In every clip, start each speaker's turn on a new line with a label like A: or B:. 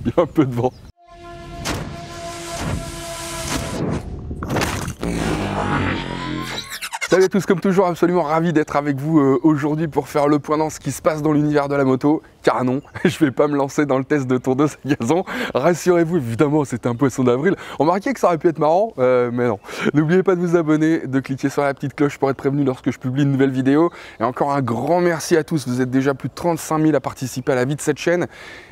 A: il y a un peu de vent. Salut à tous, comme toujours, absolument ravi d'être avec vous aujourd'hui pour faire le point dans ce qui se passe dans l'univers de la moto. Car non, je vais pas me lancer dans le test de tondeuse à gazon. Rassurez-vous, évidemment, c'était un poisson d'avril. Remarquez que ça aurait pu être marrant, mais non. N'oubliez pas de vous abonner, de cliquer sur la petite cloche pour être prévenu lorsque je publie une nouvelle vidéo. Et encore un grand merci à tous, vous êtes déjà plus de 35 000 à participer à la vie de cette chaîne.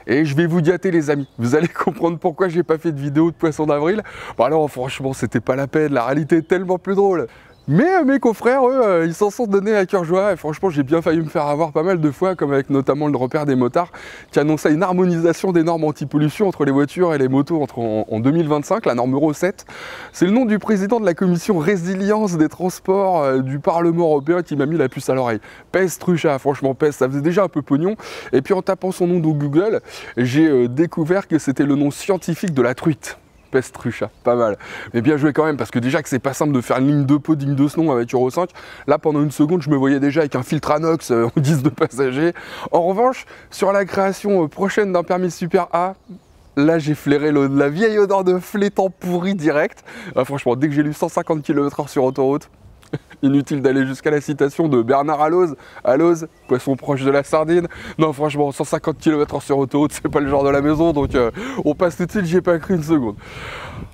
A: Et je vais vous gâter les amis, vous allez comprendre pourquoi j'ai pas fait de vidéo de poisson d'avril. Bon alors franchement, c'était pas la peine, la réalité est tellement plus drôle. Mais mes confrères, eux, ils s'en sont donnés à cœur joie et franchement j'ai bien failli me faire avoir pas mal de fois, comme avec notamment le repère des motards qui annonçait une harmonisation des normes anti-pollution entre les voitures et les motos en 2025, la norme Euro 7. C'est le nom du président de la commission résilience des transports du Parlement européen qui m'a mis la puce à l'oreille. PES Trucha, franchement PES, ça faisait déjà un peu pognon. Et puis en tapant son nom dans Google, j'ai découvert que c'était le nom scientifique de la truite. PES Trucha, pas mal. Mais bien joué quand même, parce que déjà que c'est pas simple de faire une ligne de peau digne de ce nom avec Euro 5. Là, pendant une seconde, je me voyais déjà avec un filtre anox en 10 de passagers. En revanche, sur la création prochaine d'un permis Super A, là, j'ai flairé la vieille odeur de flétan pourri direct. Franchement, dès que j'ai lu 150 km/h sur autoroute, inutile d'aller jusqu'à la citation de Bernard Alloz. Alloz, poisson proche de la sardine. Non, franchement, 150 km/h sur autoroute, c'est pas le genre de la maison, donc on passe tout de suite, j'y ai pas cru une seconde.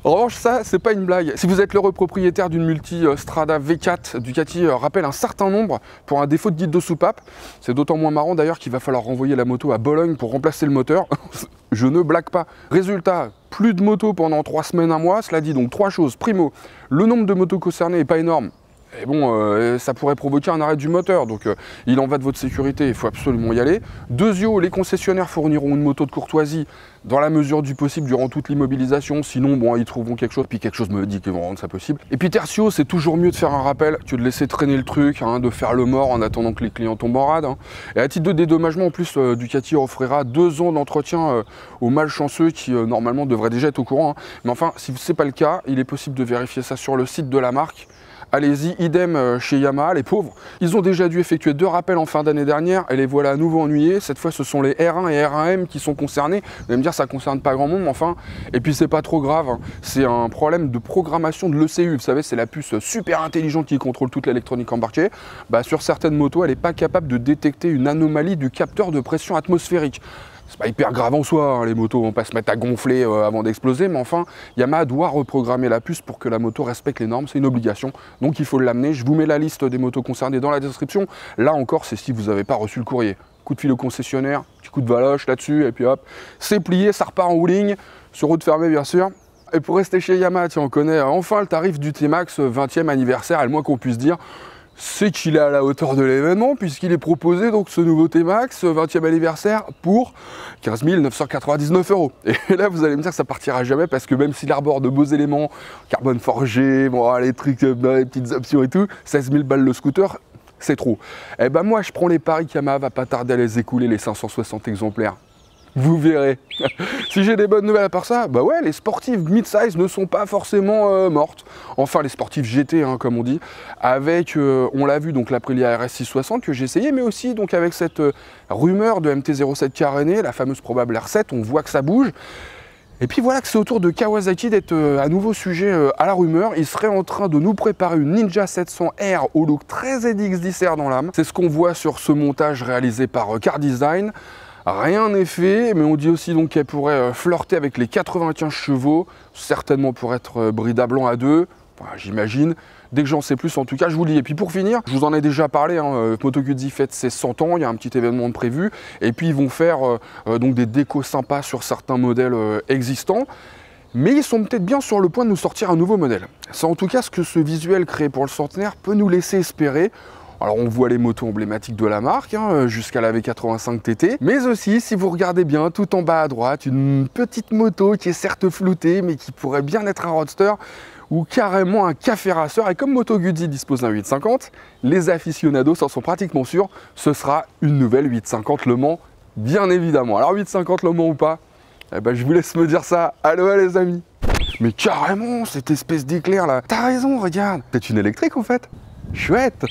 A: En revanche, ça, c'est pas une blague. Si vous êtes l'heureux propriétaire d'une multi Strada V4, Ducati rappelle un certain nombre pour un défaut de guide de soupape. C'est d'autant moins marrant d'ailleurs qu'il va falloir renvoyer la moto à Bologne pour remplacer le moteur. Je ne blague pas. Résultat, plus de moto pendant 3 semaines, 1 mois. Cela dit donc 3 choses. Primo, le nombre de motos concernées n'est pas énorme. Et bon, ça pourrait provoquer un arrêt du moteur, donc il en va de votre sécurité, il faut absolument y aller. Deuxièmement, les concessionnaires fourniront une moto de courtoisie dans la mesure du possible durant toute l'immobilisation, sinon bon, ils trouveront quelque chose, puis quelque chose me dit qu'ils vont rendre ça possible. Et puis tertio, c'est toujours mieux de faire un rappel que de laisser traîner le truc, hein, de faire le mort en attendant que les clients tombent en rade. Hein. Et à titre de dédommagement, en plus, Ducati offrira 2 ans d'entretien aux malchanceux qui normalement devraient déjà être au courant. Hein. Mais enfin, si ce n'est pas le cas, il est possible de vérifier ça sur le site de la marque. Allez-y, idem chez Yamaha, les pauvres. Ils ont déjà dû effectuer 2 rappels en fin d'année dernière et les voilà à nouveau ennuyés. Cette fois, ce sont les R1 et R1M qui sont concernés. Vous allez me dire, ça ne concerne pas grand monde, mais enfin. Et puis, c'est pas trop grave. Hein. C'est un problème de programmation de l'ECU. Vous savez, c'est la puce super intelligente qui contrôle toute l'électronique embarquée. Bah, sur certaines motos, elle n'est pas capable de détecter une anomalie du capteur de pression atmosphérique. C'est pas hyper grave en soi, hein, les motos vont pas se mettre à gonfler avant d'exploser, mais enfin, Yamaha doit reprogrammer la puce pour que la moto respecte les normes, c'est une obligation, donc il faut l'amener. Je vous mets la liste des motos concernées dans la description. Là encore, c'est si vous n'avez pas reçu le courrier. Coup de fil au concessionnaire, petit coup de valoche là-dessus, et puis hop, c'est plié, ça repart en wheeling, sur route fermée bien sûr. Et pour rester chez Yamaha, tiens, on connaît enfin le tarif du T-Max 20e anniversaire, et le moins qu'on puisse dire, c'est qu'il est à la hauteur de l'événement, puisqu'il est proposé donc ce nouveau T-Max 20e anniversaire pour 15 999 €. Et là, vous allez me dire que ça partira jamais, parce que même s'il arbore de beaux éléments, carbone forgé, bon, les trucs, les petites options et tout, 16 000 balles le scooter, c'est trop. Et ben moi, je prends les paris qu'Yamaha va pas tarder à les écouler, les 560 exemplaires. Vous verrez. Si j'ai des bonnes nouvelles à part ça, bah ouais, les sportives mid-size ne sont pas forcément mortes. Enfin, les sportives GT, hein, comme on dit, avec, on l'a vu, donc l'Aprilia RS 660 que j'ai essayé, mais aussi donc avec cette rumeur de MT-07 carénée, la fameuse probable R7, on voit que ça bouge. Et puis voilà que c'est au tour de Kawasaki d'être à nouveau sujet à la rumeur. Il serait en train de nous préparer une Ninja 700R au look très ZX10R dans l'âme. C'est ce qu'on voit sur ce montage réalisé par Car Design. Rien n'est fait, mais on dit aussi donc qu'elle pourrait flirter avec les 95 chevaux, certainement pour être bridable à 2, enfin, j'imagine. Dès que j'en sais plus, en tout cas, je vous le dis. Et puis pour finir, je vous en ai déjà parlé, hein, Moto Guzzi fête ses 100 ans, il y a un petit événement de prévu. Et puis ils vont faire donc des décos sympas sur certains modèles existants. Mais ils sont peut-être bien sur le point de nous sortir un nouveau modèle. C'est en tout cas ce que ce visuel créé pour le centenaire peut nous laisser espérer. Alors on voit les motos emblématiques de la marque, hein, jusqu'à la V85 TT, mais aussi, si vous regardez bien, tout en bas à droite, une petite moto qui est certes floutée, mais qui pourrait bien être un roadster, ou carrément un café racer. Et comme Moto Guzzi dispose d'un 850, les aficionados en sont pratiquement sûrs, ce sera une nouvelle 850 Le Mans, bien évidemment. Alors 850 Le Mans ou pas, eh ben, je vous laisse me dire ça. Aloha les amis. Mais carrément, cette espèce d'éclair là, t'as raison, regarde, c'est une électrique en fait. Chouette.